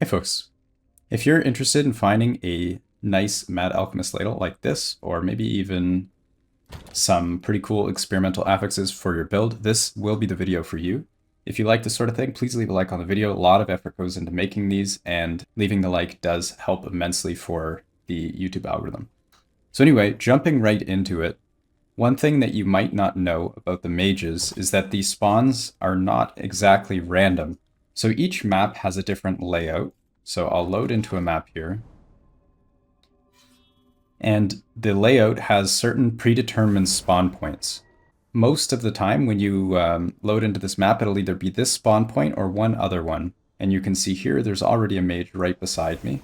Hey folks, if you're interested in finding a nice Mad Alchemist ladle like this, or maybe even some pretty cool experimental affixes for your build, this will be the video for you. If you like this sort of thing, please leave a like on the video. A lot of effort goes into making these, and leaving the like does help immensely for the YouTube algorithm. So anyway, jumping right into it, one thing that you might not know about the mages is that these spawns are not exactly random. So each map has a different layout. So I'll load into a map here. And the layout has certain predetermined spawn points. Most of the time when you load into this map, it'll either be this spawn point or one other one. And you can see here, there's already a mage right beside me.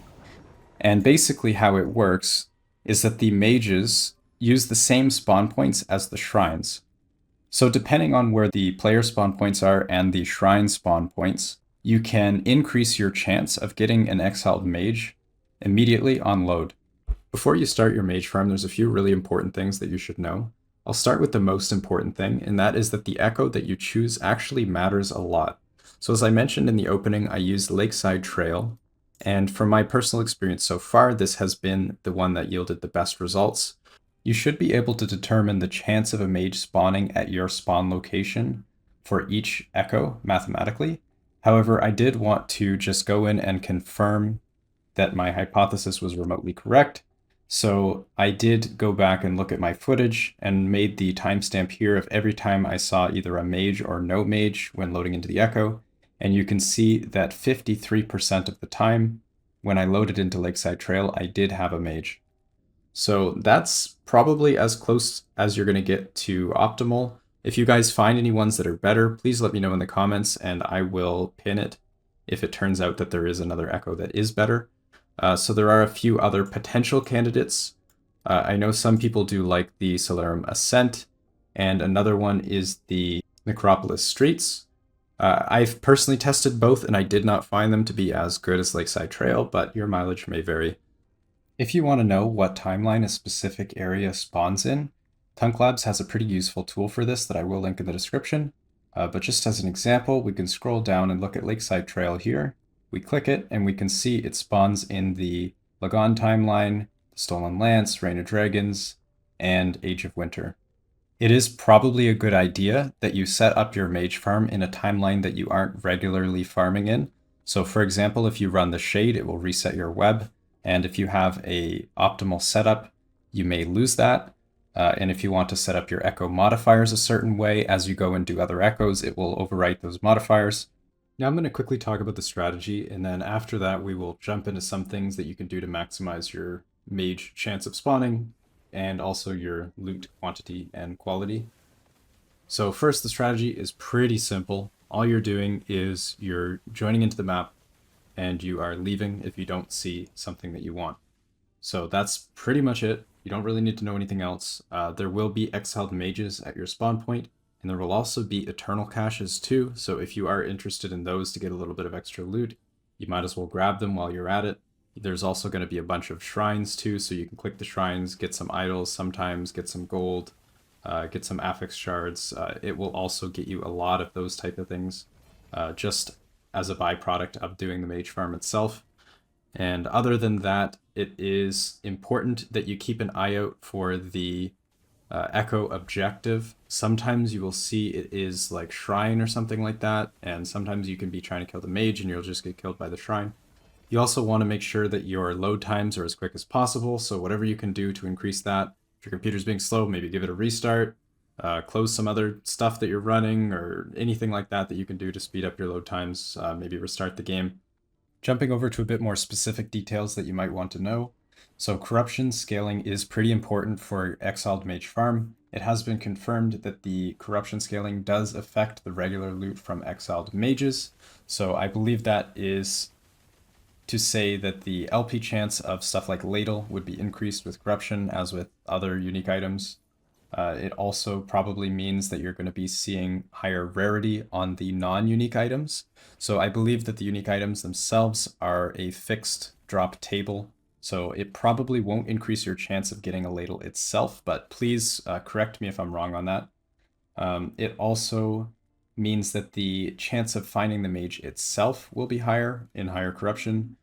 And basically how it works is that the mages use the same spawn points as the shrines. So depending on where the player spawn points are and the shrine spawn points, you can increase your chance of getting an Exiled Mage immediately on load. Before you start your mage farm, there's a few really important things that you should know. I'll start with the most important thing, and that is that the echo that you choose actually matters a lot. So as I mentioned in the opening, I used Lakeside Trail, and from my personal experience so far, this has been the one that yielded the best results. You should be able to determine the chance of a mage spawning at your spawn location for each echo mathematically. However, I did want to just go in and confirm that my hypothesis was remotely correct. So I did go back and look at my footage and made the timestamp here of every time I saw either a mage or no mage when loading into the echo. And you can see that 53% of the time when I loaded into Lakeside Trail, I did have a mage. So that's probably as close as you're going to get to optimal. If you guys find any ones that are better, please let me know in the comments and I will pin it if it turns out that there is another echo that is better. So there are a few other potential candidates. I know some people do like the Solarum Ascent, and another one is the Necropolis Streets. I've personally tested both, and I did not find them to be as good as Lakeside Trail, but your mileage may vary. If you want to know what timeline a specific area spawns in, Tunk Labs has a pretty useful tool for this that I will link in the description. But just as an example, we can scroll down and look at Lakeside Trail here. We click it and we can see it spawns in the Lagon timeline, the Stolen Lance, Reign of Dragons, and Age of Winter. It is probably a good idea that you set up your mage farm in a timeline that you aren't regularly farming in. So for example, if you run the Shade, it will reset your web. And if you have a optimal setup, you may lose that. And if you want to set up your echo modifiers a certain way, as you go and do other echoes, it will overwrite those modifiers. Now I'm going to quickly talk about the strategy, and then after that we will jump into some things that you can do to maximize your mage chance of spawning, and also your loot quantity and quality. So first, the strategy is pretty simple. All you're doing is you're joining into the map, and you are leaving if you don't see something that you want. So that's pretty much it. You don't really need to know anything else. There will be exiled mages at your spawn point, and there will also be eternal caches too, so if you are interested in those to get a little bit of extra loot, you might as well grab them while you're at it. There's also going to be a bunch of shrines too, so you can click the shrines, get some idols sometimes, get some gold, get some affix shards. It will also get you a lot of those type of things, just as a byproduct of doing the mage farm itself. And other than that, it is important that you keep an eye out for the echo objective. Sometimes you will see it is like shrine or something like that, and sometimes you can be trying to kill the mage and you'll just get killed by the shrine. You also want to make sure that your load times are as quick as possible, so whatever you can do to increase that. If your computer's being slow, maybe give it a restart, close some other stuff that you're running, or anything like that that you can do to speed up your load times, maybe restart the game. Jumping over to a bit more specific details that you might want to know. So corruption scaling is pretty important for Exiled Mage Farm. It has been confirmed that the corruption scaling does affect the regular loot from Exiled Mages. So I believe that is to say that the LP chance of stuff like Ladle would be increased with corruption, as with other unique items. It also probably means that you're going to be seeing higher rarity on the non-unique items. So I believe that the unique items themselves are a fixed drop table. So it probably won't increase your chance of getting a ladle itself, but please correct me if I'm wrong on that. It also means that the chance of finding the mage itself will be higher in higher corruption,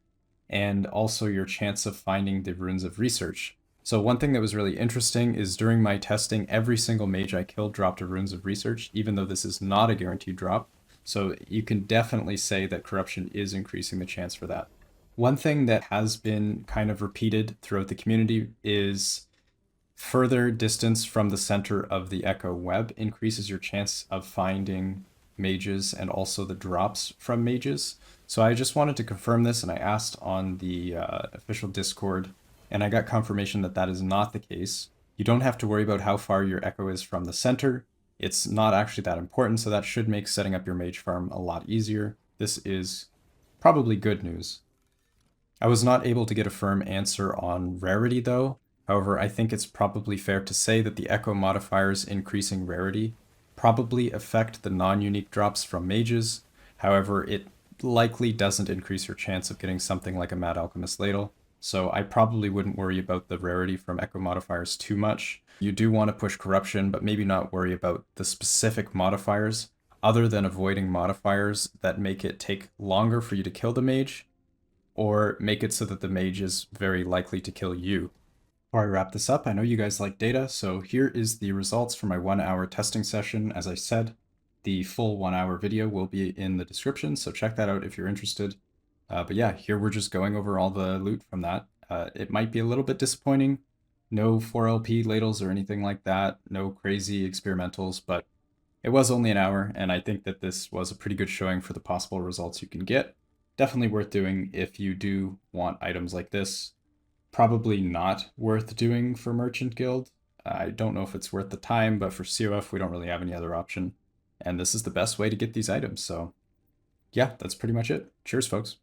and also your chance of finding the runes of research. So one thing that was really interesting is during my testing, every single mage I killed dropped a runes of research, even though this is not a guaranteed drop. So you can definitely say that corruption is increasing the chance for that. One thing that has been kind of repeated throughout the community is further distance from the center of the echo web increases your chance of finding mages and also the drops from mages. So I just wanted to confirm this, and I asked on the official Discord, and I got confirmation that that is not the case. You don't have to worry about how far your echo is from the center. It's not actually that important, so that should make setting up your mage farm a lot easier. This is probably good news. I was not able to get a firm answer on rarity though. However, I think it's probably fair to say that the echo modifier's increasing rarity probably affect the non-unique drops from mages. However, it likely doesn't increase your chance of getting something like a Mad Alchemist Ladle. So I probably wouldn't worry about the rarity from echo modifiers too much. You do want to push corruption, but maybe not worry about the specific modifiers other than avoiding modifiers that make it take longer for you to kill the mage or make it so that the mage is very likely to kill you. Before I wrap this up, I know you guys like data, so here is the results for my 1-hour testing session. As I said, the full 1-hour video will be in the description, so check that out if you're interested. But yeah, here we're just going over all the loot from that. It might be a little bit disappointing. No 4LP ladles or anything like that, no crazy experimentals, but it was only an hour, and I think that this was a pretty good showing for the possible results you can get. Definitely worth doing if you do want items like this. Probably not worth doing for Merchant Guild. I don't know if it's worth the time, but for COF, we don't really have any other option. And this is the best way to get these items. So yeah, that's pretty much it. Cheers, folks.